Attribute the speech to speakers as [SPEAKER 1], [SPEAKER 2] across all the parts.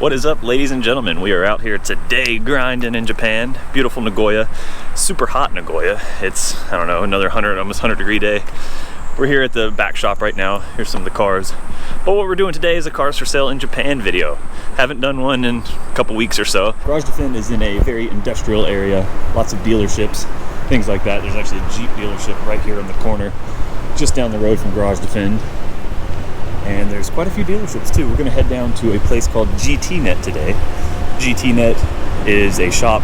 [SPEAKER 1] What is up, ladies and gentlemen? We are out here today grinding in Japan. Beautiful Nagoya, super hot Nagoya. It's, I don't know, another almost 100-degree day. We're here at the back shop right now. Here's some of the cars. But what we're doing today is a cars for sale in Japan video. Haven't done one in a couple weeks or so. Garage Defend is in a very industrial area. Lots of dealerships, things like that. There's actually a Jeep dealership right here in the corner, just down the road from Garage Defend. And there's quite a few dealerships too. We're gonna head down to a place called GT Net today. GT Net is a shop,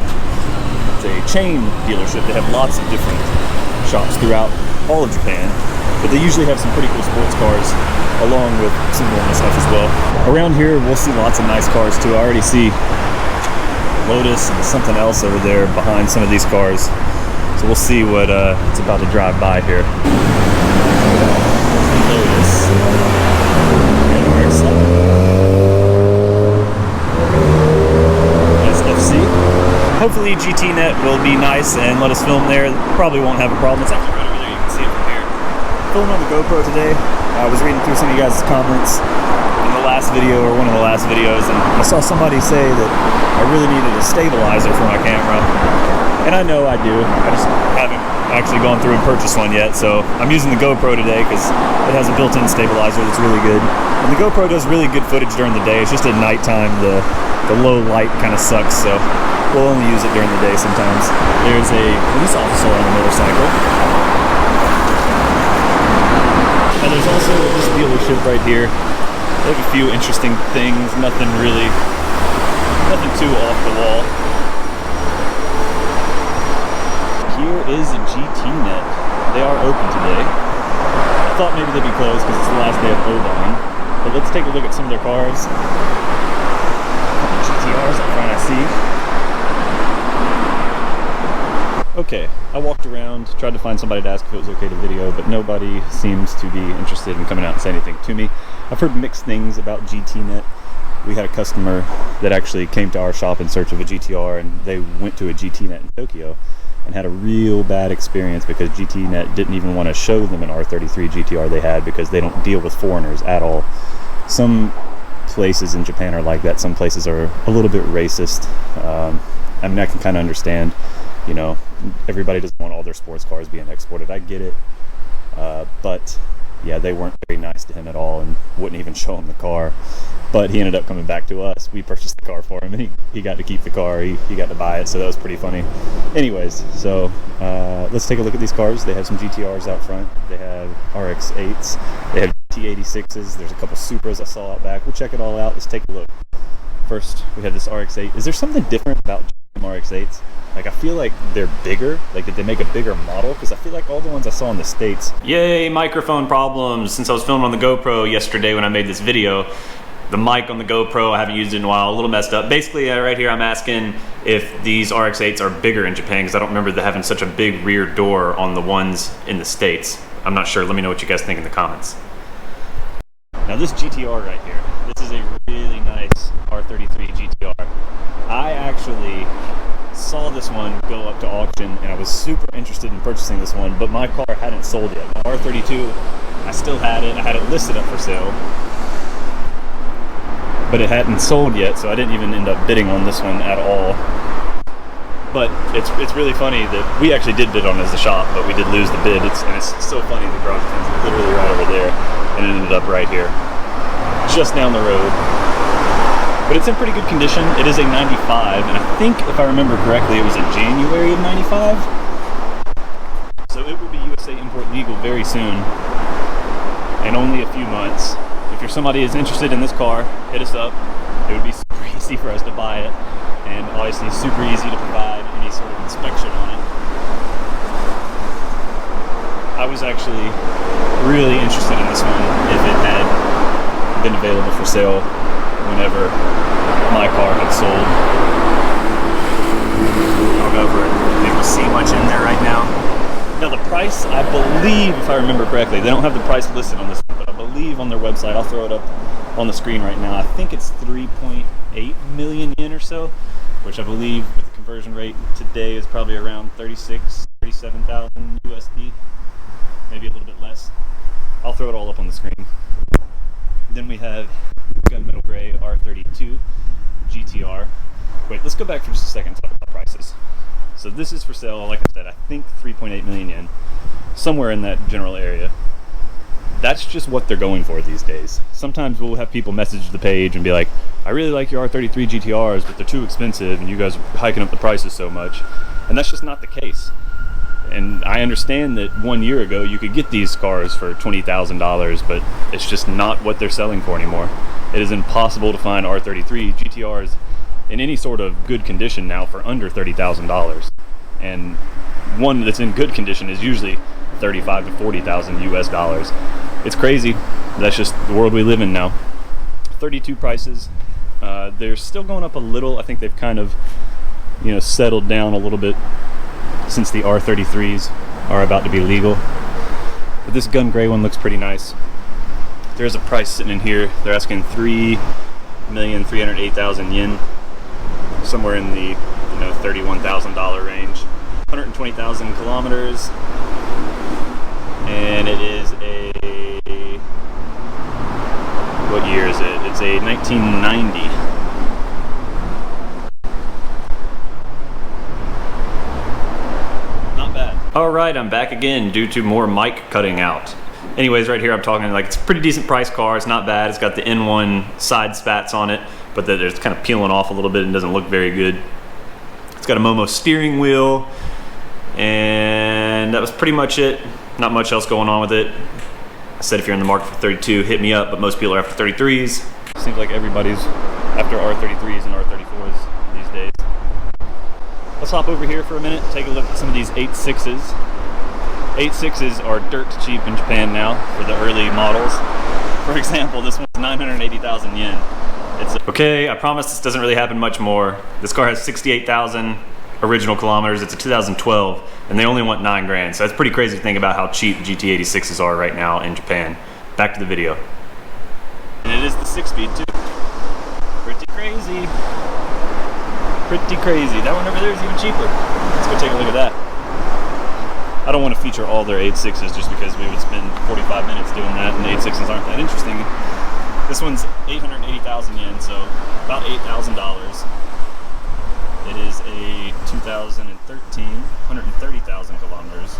[SPEAKER 1] it's a chain dealership. They have lots of different shops throughout all of Japan, but they usually have some pretty cool sports cars along with some normal stuff as well. Around here, we'll see lots of nice cars too. I already see Lotus and something else over there behind some of these cars. So we'll see what it's about to drive by here. Lotus. RX-7. SFC. Hopefully GT Net will be nice and let us film there. Probably won't have a problem. It's actually right over there. You can see it from here. Filming on the GoPro today. I was reading through some of you guys' comments in the last video, or one of the last videos, and I saw somebody say that I really needed a stabilizer for my camera. And I know I do. I just haven't actually gone through and purchased one yet. So I'm using the GoPro today because it has a built-in stabilizer that's really good. And the GoPro does really good footage during the day. It's just at nighttime the low light kind of sucks. So we'll only use it during the day sometimes. There's a police officer on a motorcycle. And there's also this dealership right here. They have a few interesting things. Nothing too off the wall. Here is a GT Net. They are open today. I thought maybe they'd be closed because it's the last day of Obon. But let's take a look at some of their cars. GTRs up front, I see. Okay, I walked around, tried to find somebody to ask if it was okay to video, but nobody seems to be interested in coming out and saying anything to me. I've heard mixed things about GT Net. We had a customer that actually came to our shop in search of a GTR, and they went to a GT Net in Tokyo and had a real bad experience because GT Net didn't even want to show them an R33 GTR they had because they don't deal with foreigners at all. Some places in Japan are like that. Some places are a little bit racist. I mean, I can kind of understand, you know, everybody doesn't want all their sports cars being exported. I get it. But yeah, they weren't very nice to him at all and wouldn't even show him the car. But he ended up coming back to us. We purchased the car for him, and he got to keep the car. He got to buy it, so that was pretty funny. Anyways, so let's take a look at these cars. They have some GTRs out front. They have RX-8s. They have GT86s. There's a couple Supras I saw out back. We'll check it all out. Let's take a look. First, we have this RX-8. Is there something different about RX-8s? Like, I feel like they're bigger. Like, did they make a bigger model? Because I feel like all the ones I saw in the States. Yay, microphone problems. Since I was filming on the GoPro yesterday when I made this video, the mic on the GoPro, I haven't used it in a while, a little messed up. Basically, right here, I'm asking if these RX-8s are bigger in Japan, because I don't remember having such a big rear door on the ones in the States. I'm not sure. Let me know what you guys think in the comments. Now, this GTR right here, this is a really nice R33 GTR. I actually saw this one go up to auction, and I was super interested in purchasing this one, but my car hadn't sold yet. My R32, I still had it. I had it listed up for sale, but it hadn't sold yet, so I didn't even end up bidding on this one at all. But it's really funny that we actually did bid on it as a shop, but we did lose the bid. It's so funny, the garage fence is literally right over there, and it ended up right here, just down the road. But it's in pretty good condition. It is a 95, and I think, if I remember correctly, it was in January of 95. So it will be USA import legal very soon, in only a few months. If you're somebody who's interested in this car, hit us up. It would be super easy for us to buy it, and obviously super easy to provide any sort of inspection on it. I was actually really interested in this one if it had been available for sale whenever my car had sold. I'll go over it. You can see much in there right now. Now the price, I believe, if I remember correctly, they don't have the price listed on this one, but I believe on their website, I'll throw it up on the screen right now, I think it's 3.8 million yen or so, which I believe with the conversion rate today is probably around 37,000 USD, maybe a little bit less. I'll throw it all up on the screen. Then we have gunmetal gray R32. go back for just a second and talk about prices. So this is for sale, like I said, I think 3.8 million yen, somewhere in that general area. That's just what they're going for these days. Sometimes we'll have people message the page and be like, I really like your R33 GTRs, but they're too expensive and you guys are hiking up the prices so much. And that's just not the case. And I understand that 1 year ago you could get these cars for $20,000, but it's just not what they're selling for anymore. It is impossible to find R33 GTRs in any sort of good condition now for under $30,000. And one that's in good condition is usually 35 to 40,000 US dollars. It's crazy. That's just the world we live in now. 32 prices. They're still going up a little. I think they've kind of, settled down a little bit since the R33s are about to be legal. But this gun gray one looks pretty nice. There's a price sitting in here. They're asking 3,308,000 yen, somewhere in the $31,000 range. 120,000 kilometers, and it is a, what year is it? It's a 1990. Not bad. All right, I'm back again due to more mic cutting out. Anyways, right here I'm talking like it's a pretty decent price car. It's not bad. It's got the N1 side spats on it, but it's kind of peeling off a little bit and doesn't look very good. It's got a Momo steering wheel, and that was pretty much it. Not much else going on with it. I said if you're in the market for 32, hit me up, but most people are after 33s. Seems like everybody's after R33s and R34s these days. Let's hop over here for a minute, take a look at some of these 8.6s. 8.6s are dirt cheap in Japan now for the early models. For example, this one's 980,000 yen. Okay, I promise this doesn't really happen much more. This car has 68,000 original kilometers. It's a 2012, and they only want 9 grand. So that's pretty crazy to think about how cheap GT86s are right now in Japan. Back to the video. And it is the 6-speed too. Pretty crazy. Pretty crazy. That one over there is even cheaper. Let's go take a look at that. I don't want to feature all their 8.6s just because we would spend 45 minutes doing that, and the 8.6s aren't that interesting. This one's 880,000 yen, so about $8,000. It is a 2013, 130,000 kilometers.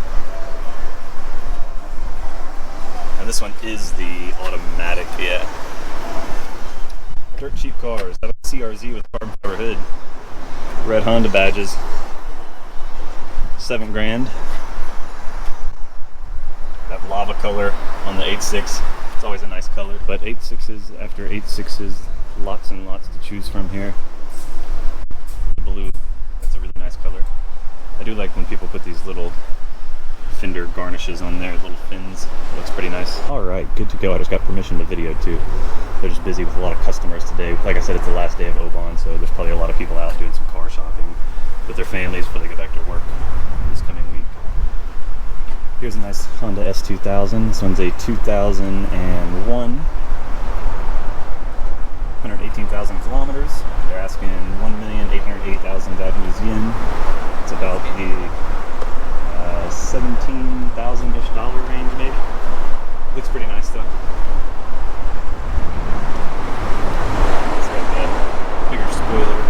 [SPEAKER 1] And this one is the automatic, yeah. Dirt cheap cars. That was CRZ with carbon fiber hood. Red Honda badges. 7 grand. That lava color on the 8.6. It's always a nice color. But 8.6s after 8.6s, lots and lots to choose from here. Blue, that's a really nice color. I do like when people put these little fender garnishes on there, little fins. It looks pretty nice. Alright, good to go. I just got permission to video too. They're just busy with a lot of customers today. Like I said, it's the last day of Obon, so there's probably a lot of people out doing some car shopping with their families before they get back to work this coming week. Here's a nice Honda S2000. This one's a 2001. 118,000 kilometers. They're asking 1,880,000 Japanese yen. It's about the 17,000-ish dollar range, maybe. Looks pretty nice though. It's got that bigger spoiler.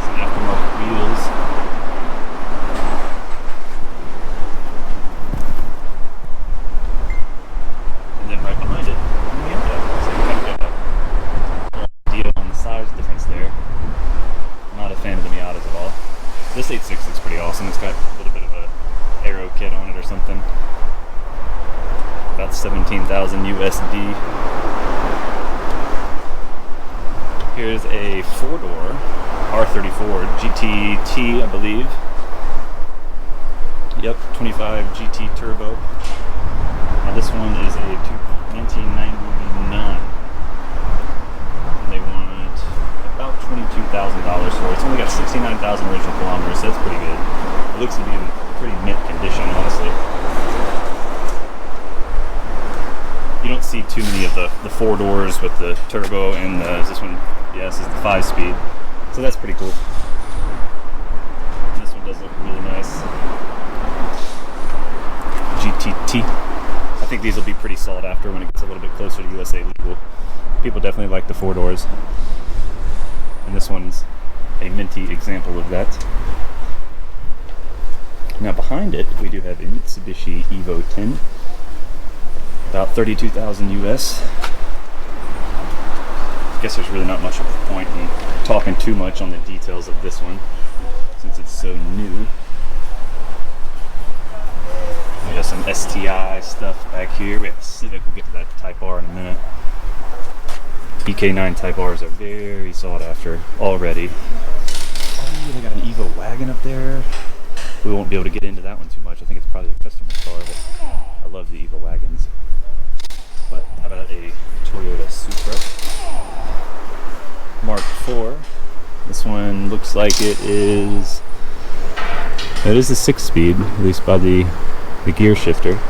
[SPEAKER 1] Some aftermarket wheels. And then right behind it, on the size difference there. Not a fan of the Miatas at all. This 8.6 looks pretty awesome. It's got a little bit of a aero kit on it or something. About 17,000 USD. Here's a 4-door R34 GT, I believe. Yep, 25 GT Turbo. Now this one is a 1999. They want about $22,000 for it. It's only got 69,000 original kilometers, so that's pretty good. It looks to be in pretty mint condition, honestly. You don't see too many of the 4 doors with the turbo, and this one, yeah, this is the 5-speed. So that's pretty cool. And this one does look really nice. GTT. I think these will be pretty sought after when it gets a little bit closer to USA legal. People definitely like the 4 doors. And this one's a minty example of that. Now behind it, we do have a Mitsubishi Evo 10, about 32,000 US. I guess there's really not much of a point in talking too much on the details of this one, since it's so new. We have some STI stuff back here. We have a Civic, we'll get to that Type R in a minute. EK9 Type Rs are very sought after already. Oh, they got an Evo wagon up there. We won't be able to get into that one too much. I think it's probably a customer car, but I love the Evo wagons. But how about a Toyota Supra Mark IV? This one looks like it is a 6-speed, at least by the gear shifter.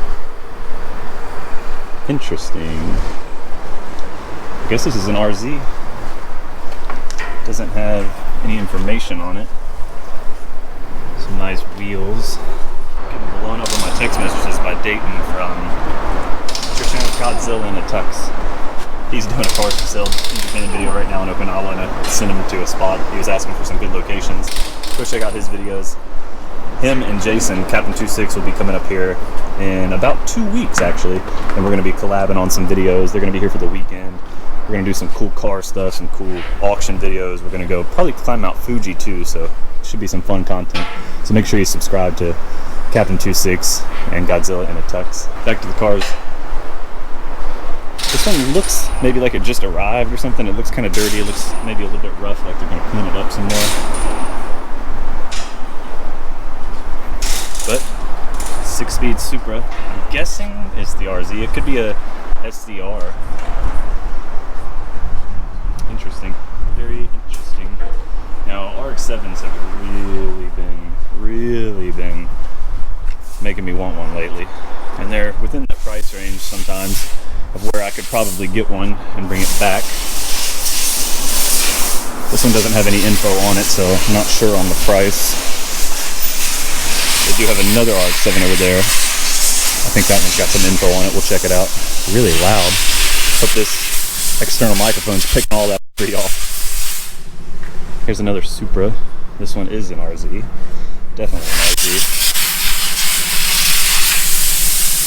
[SPEAKER 1] Interesting. I guess this is an RZ. Doesn't have any information on it. Some nice wheels. Getting blown up on my text messages by Dayton from Godzilla in a Tux. He's doing a cars for sale in Japan video right now in Okinawa, and I sent him to a spot. He was asking for some good locations. Go check out his videos. Him and Jason, Captain 26, will be coming up here in about 2 weeks actually, and we're going to be collabing on some videos. They're going to be here for the weekend. We're going to do some cool car stuff, some cool auction videos. We're going to go probably climb Mount Fuji too, so it should be some fun content. So make sure you subscribe to Captain 26 and Godzilla in a Tux. Back to the cars. This one looks maybe like it just arrived or something. It looks kind of dirty. It looks maybe a little bit rough, like they're going to clean it up some more. But 6-speed Supra, I'm guessing it's the RZ. It could be a SDR. Interesting, very interesting. Now RX-7s have really been making me want one lately, and they're within the price range sometimes of where I could probably get one and bring it back. This one doesn't have any info on it, so I'm not sure on the price. They do have another RX-7 over there. I think that one's got some info on it. We'll check it out. Really loud. Hope this external microphone's picking all that free off. Here's another Supra. This one is an RZ. Definitely an RZ.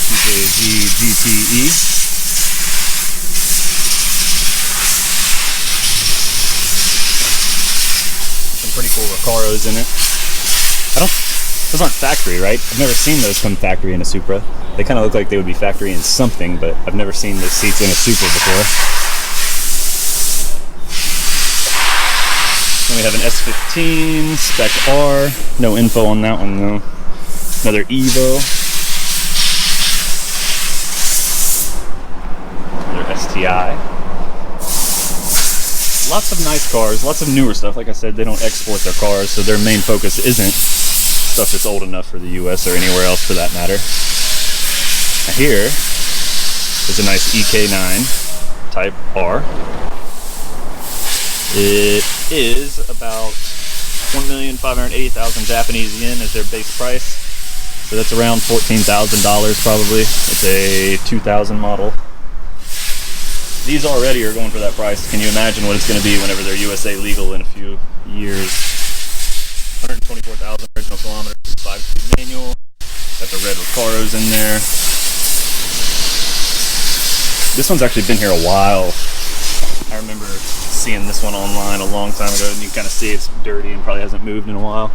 [SPEAKER 1] TJZ GTE. Some pretty cool Recaros in it. Those aren't factory, right? I've never seen those come factory in a Supra. They kind of look like they would be factory in something, but I've never seen the seats in a Supra before. Then we have an S15 Spec R. No info on that one though. Another Evo. Another STI. Lots of nice cars, lots of newer stuff. Like I said, they don't export their cars, so their main focus isn't stuff that's old enough for the US or anywhere else for that matter. Now here is a nice EK9 Type R. It is about 1,580,000 Japanese yen as their base price. So that's around $14,000 probably. It's a 2000 model. These already are going for that price. Can you imagine what it's going to be whenever they're USA legal in a few years? 124,000 original kilometers, 5-speed manual. Got the red Recaros in there. This one's actually been here a while. I remember seeing this one online a long time ago, and you can kind of see it's dirty and probably hasn't moved in a while.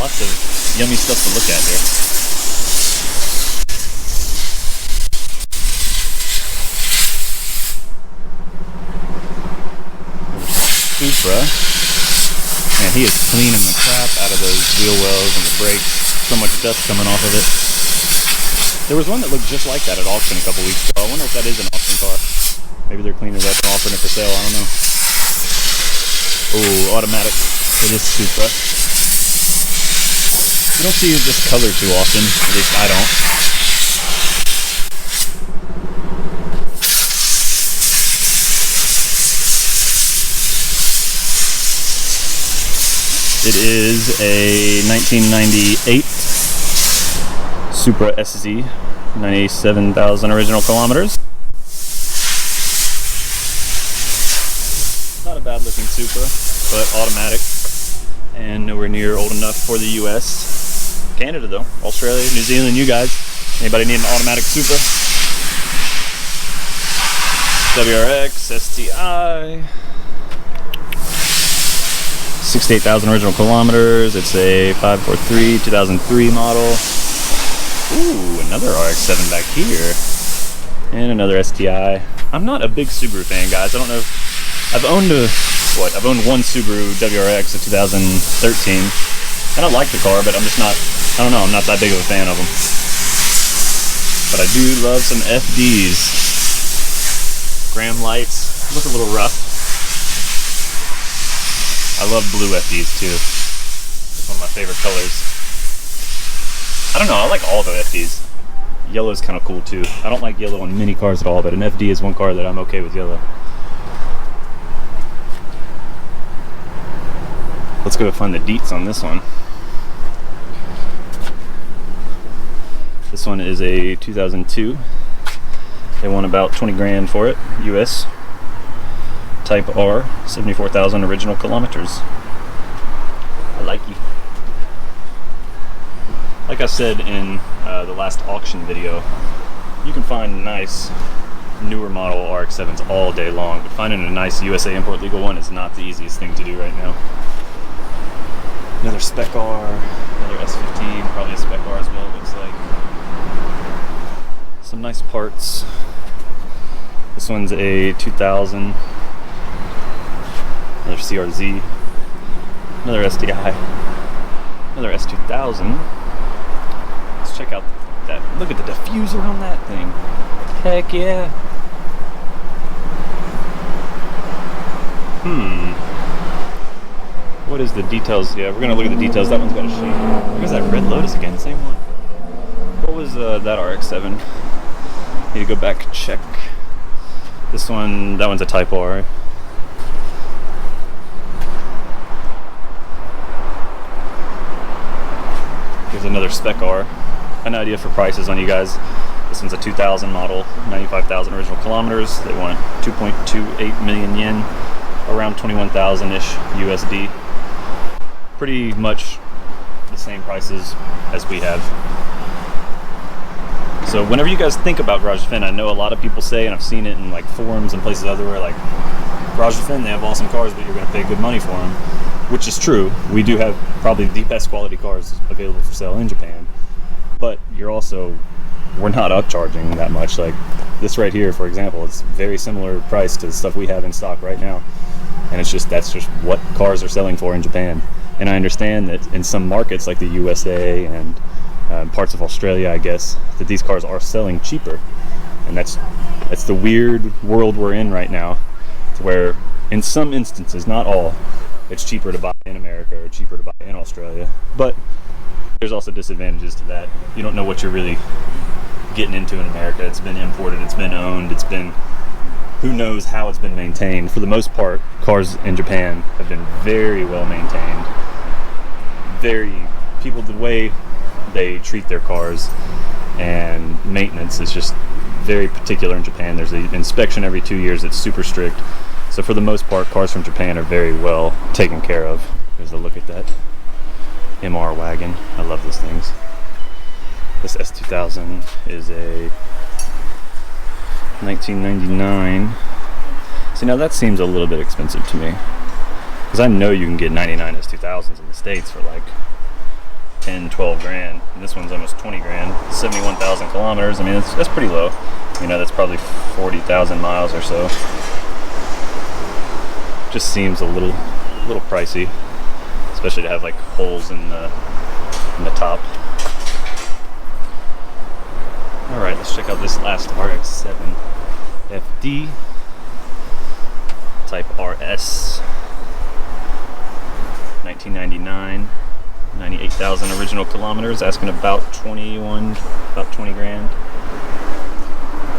[SPEAKER 1] Lots of yummy stuff to look at here. Supra, and he is cleaning the crap out of those wheel wells and the brakes. So much dust coming off of it. There was one that looked just like that at auction a couple weeks ago. I wonder if that is an auction car. Maybe they're cleaning it up and offering it for sale. I don't know. Oh, automatic for this Supra. You don't see this color too often, at least I don't. It is a 1998 Supra SZ, 97,000 original kilometers. Supra, but automatic and nowhere near old enough for the US. Canada though, Australia, New Zealand, you guys. Anybody need an automatic Supra? WRX, STI. 68,000 original kilometers. It's a 543 2003 model. Ooh, another RX-7 back here. And another STI. I'm not a big Subaru fan, guys. I don't know if I've owned one Subaru WRX in 2013. And I like the car, but I'm just not, I don't know, I'm not that big of a fan of them. But I do love some FDs. Graham lights, look a little rough. I love blue FDs too. It's one of my favorite colors. I don't know, I like all the FDs. Yellow is kind of cool too. I don't like yellow on many cars at all, but an FD is one car that I'm okay with yellow. Let's go find the deets on this one. This one is a 2002. They want about 20 grand for it, US. Type R, 74,000 original kilometers. I like you. Like I said in the last auction video, you can find nice newer model RX-7s all day long, but finding a nice USA import legal one is not the easiest thing to do right now. Another Spec R, another S15, probably a Spec R as well, it looks like. Some nice parts. This one's a 2000. Another CRZ. Another STI. Another S2000. Let's check out that. Look at the diffuser on that thing. Heck yeah. What is the details? Yeah, we're gonna look at the details. That one's got a shade. Where's that Red Lotus again? Same one. What was that RX-7? Need to go back and check. This one, that one's a Type R. Here's another Spec R. An idea for prices on you guys. This one's a 2000 model, 95,000 original kilometers. They want 2.28 million yen, around 21,000-ish USD. Pretty much the same prices as we have. So whenever you guys think about Garage Fin, I know a lot of people say, and I've seen it in like forums and places everywhere, like Garage Fin, they have awesome cars, but you're going to pay good money for them, which is true. We do have probably the best quality cars available for sale in Japan, but we're not upcharging that much. Like this right here, for example, it's very similar price to the stuff we have in stock right now, and that's just what cars are selling for in Japan. And I understand that in some markets like the USA and parts of Australia, I guess, that these cars are selling cheaper, and that's the weird world we're in right now, to where in some instances, not all, it's cheaper to buy in America or cheaper to buy in Australia, but there's also disadvantages to that. You don't know what you're really getting into in America. It's been imported, it's been owned, it's been, who knows how it's been maintained. For the most part, cars in Japan have been very well maintained. The way they treat their cars and maintenance is just very particular in Japan. There's an inspection every 2 years that's super strict. So for the most part, cars from Japan are very well taken care of. There's a look at that MR wagon. I love those things. This S2000 is a 1999. See, now that seems a little bit expensive to me, because I know you can get 99 S2000s in the States for like 10, 12 grand, and this one's almost 20 grand, 71,000 kilometers. I mean, that's pretty low. You know, that's probably 40,000 miles or so. Just seems a little pricey, especially to have like holes in the top. All right, let's check out this last RX-7 FD Type RS, 1999. 98,000 original kilometers, asking about 20 grand.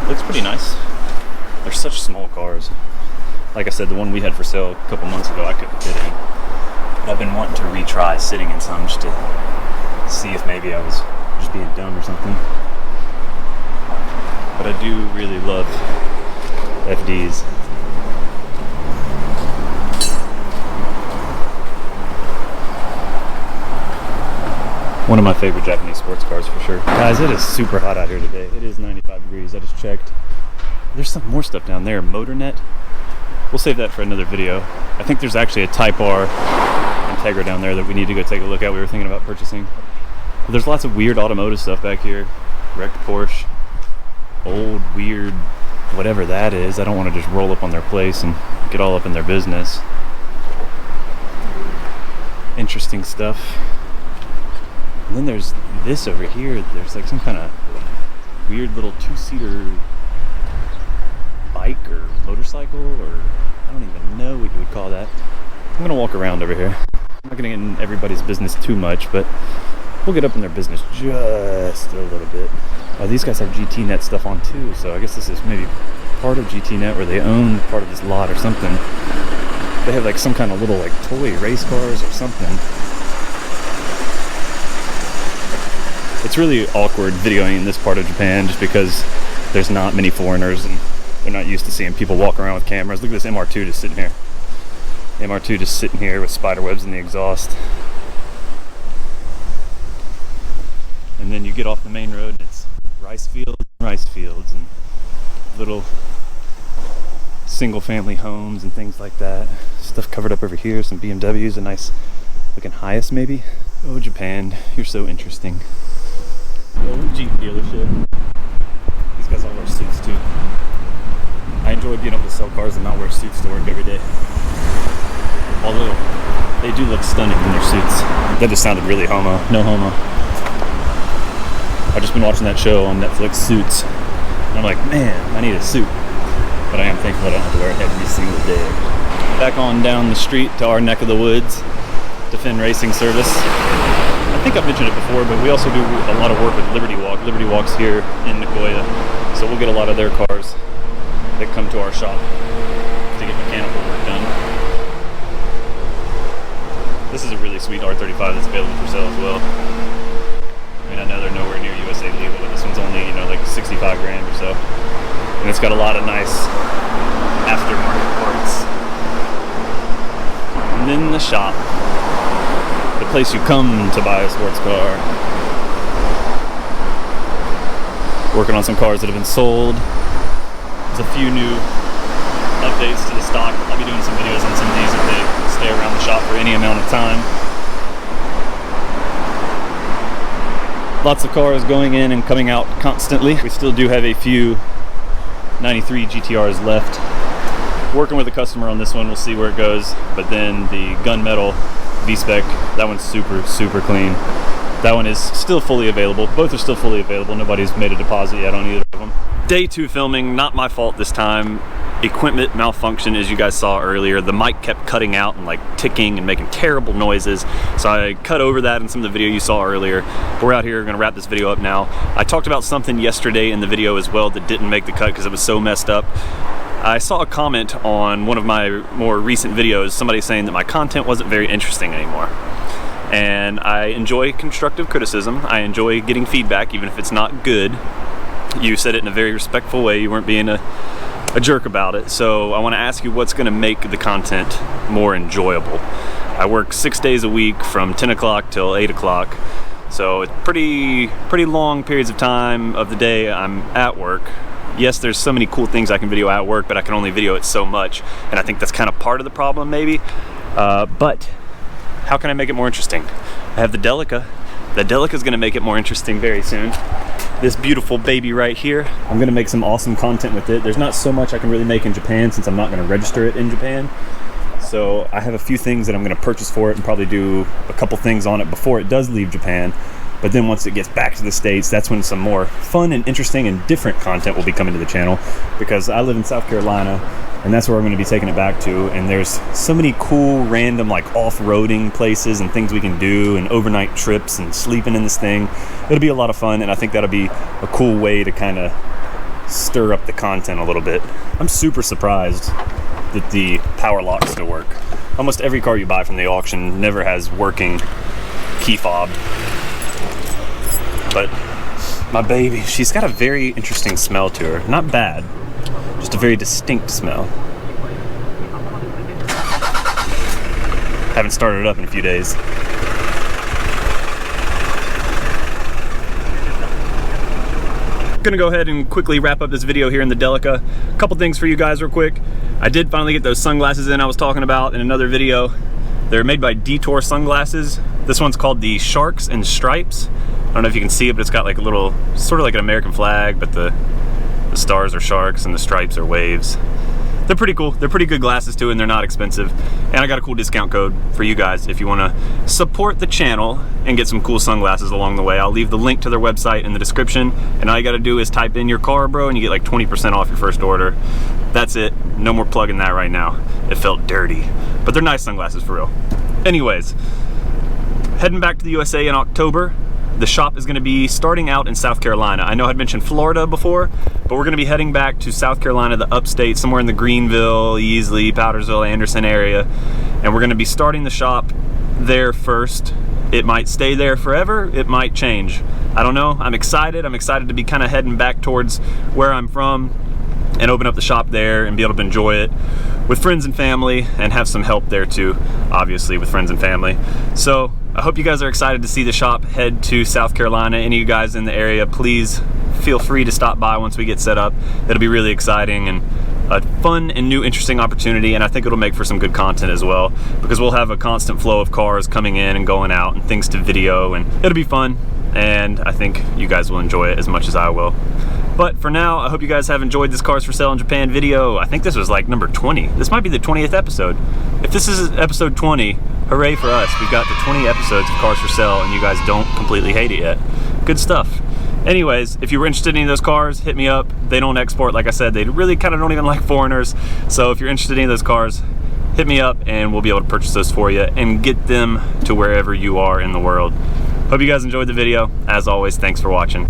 [SPEAKER 1] Looks pretty nice. They're such small cars. Like I said, the one we had for sale a couple months ago, I couldn't fit in. But I've been wanting to retry sitting in some just to see if maybe I was just being dumb or something. But I do really love FDs. One of my favorite Japanese sports cars for sure. Guys, it is super hot out here today. It is 95 degrees, I just checked. There's some more stuff down there, MotorNet. We'll save that for another video. I think there's actually a Type R Integra down there that we need to go take a look at. We were thinking about purchasing. But there's lots of weird automotive stuff back here. Wrecked Porsche, old weird whatever that is. I don't want to just roll up on their place and get all up in their business. Interesting stuff. And then there's this over here. There's like some kind of weird little two-seater bike or motorcycle, or I don't even know what you would call that. I'm gonna walk around over here. I'm not gonna get in everybody's business too much, but we'll get up in their business just a little bit. Oh, these guys have GT Net stuff on too, so I guess this is maybe part of GT Net, where they own part of this lot or something. They have like some kind of little like toy race cars or something. It's really awkward videoing in this part of Japan just because there's not many foreigners and they're not used to seeing people walk around with cameras. Look at this MR2 just sitting here. MR2 just sitting here with spider webs in the exhaust. And then you get off the main road and it's rice fields and little single family homes and things like that. Stuff covered up over here, some BMWs, a nice looking Hiace maybe. Oh, Japan, you're so interesting. Old Jeep dealership. These guys all wear suits too. I enjoy being able to sell cars and not wear suits to work every day. Although they do look stunning in their suits. That just sounded really homo. No homo. I've just been watching that show on Netflix, Suits. And I'm like, man, I need a suit. But I am thankful I don't have to wear it every single day. Back on down the street to our neck of the woods, Defend Racing Service. I think I've mentioned it before, but we also do a lot of work with Liberty Walk. Liberty Walk's here in Nagoya, so we'll get a lot of their cars that come to our shop to get mechanical work done. This is a really sweet R35 that's available for sale as well. I mean, I know they're nowhere near USA legal, but this one's only, you know, like 65 grand or so. And it's got a lot of nice aftermarket parts. And then the shop. The place you come to buy a sports car. Working on some cars that have been sold. There's a few new updates to the stock. I'll be doing some videos on some of these if they stay around the shop for any amount of time. Lots of cars going in and coming out constantly. We still do have a few 93 GTRs left. Working with a customer on this one, we'll see where it goes. But then the gunmetal V-Spec, that one's super clean. That one is still fully available. Both are still fully available. Nobody's made a deposit yet on either of them. Day 2 filming, not my fault this time. Equipment malfunction, as you guys saw earlier. The mic kept cutting out and like ticking and making terrible noises. So I cut over that in some of the video you saw earlier. We're out here, gonna wrap this video up now. I talked about something yesterday in the video as well that didn't make the cut because it was so messed up. I saw a comment on one of my more recent videos, somebody saying that my content wasn't very interesting anymore. And I enjoy constructive criticism. I enjoy getting feedback, even if it's not good. You said it in a very respectful way. You weren't being a jerk about it. So I want to ask you what's going to make the content more enjoyable. I work 6 days a week from 10 o'clock till 8 o'clock. So it's pretty long periods of time of the day I'm at work. Yes, there's so many cool things I can video at work, but I can only video it so much. And I think that's kind of part of the problem maybe. But how can I make it more interesting? I have the Delica. The Delica is going to make it more interesting very soon. This beautiful baby right here. I'm going to make some awesome content with it. There's not so much I can really make in Japan since I'm not going to register it in Japan. So I have a few things that I'm going to purchase for it and probably do a couple things on it before it does leave Japan. But then once it gets back to the States, that's when some more fun and interesting and different content will be coming to the channel, because I live in South Carolina and that's where I'm going to be taking it back to. And there's so many cool random like off-roading places and things we can do, and overnight trips and sleeping in this thing. It'll be a lot of fun, and I think that'll be a cool way to kind of stir up the content a little bit. I'm super surprised that the power locks still work. Almost every car you buy from the auction never has working key fob. But my baby, she's got a very interesting smell to her. Not bad, just a very distinct smell. Haven't started it up in a few days. Gonna go ahead and quickly wrap up this video here in the Delica. A couple things for you guys real quick. I did finally get those sunglasses in I was talking about in another video. They're made by Detour sunglasses. This one's called the Sharks and Stripes. I don't know if you can see it, but it's got like a little, sort of like an American flag, but the stars are sharks and the stripes are waves. They're pretty cool. They're pretty good glasses too, and they're not expensive. And I got a cool discount code for you guys if you want to support the channel and get some cool sunglasses along the way. I'll leave the link to their website in the description, and all you got to do is type in your car, bro, and you get like 20% off your first order. That's it. No more plugging that right now. It felt dirty, but they're nice sunglasses for real. Anyways, heading back to the USA in October. The shop is going to be starting out in South Carolina. I know I'd mentioned Florida before, but we're going to be heading back to South Carolina, the upstate, somewhere in the Greenville, Easley, Powdersville, Anderson area. And we're going to be starting the shop there first. It might stay there forever. It might change. I don't know. I'm excited. I'm excited to be kind of heading back towards where I'm from and open up the shop there and be able to enjoy it with friends and family and have some help there too, obviously, with friends and family. So I hope you guys are excited to see the shop head to South Carolina. Any of you guys in the area, please feel free to stop by once we get set up. It'll be really exciting and a fun and new interesting opportunity, and I think it'll make for some good content as well, because we'll have a constant flow of cars coming in and going out and things to video, and it'll be fun, and I think you guys will enjoy it as much as I will. But for now, I hope you guys have enjoyed this Cars for Sale in Japan video. I think this was like number 20. This might be the 20th episode. If this is episode 20, hooray for us. We've got the 20 episodes of Cars for Sale and you guys don't completely hate it yet. Good stuff. Anyways, if you were interested in any of those cars, hit me up. They don't export, like I said. They really kind of don't even like foreigners. So if you're interested in any of those cars, hit me up and we'll be able to purchase those for you and get them to wherever you are in the world. Hope you guys enjoyed the video. As always, thanks for watching.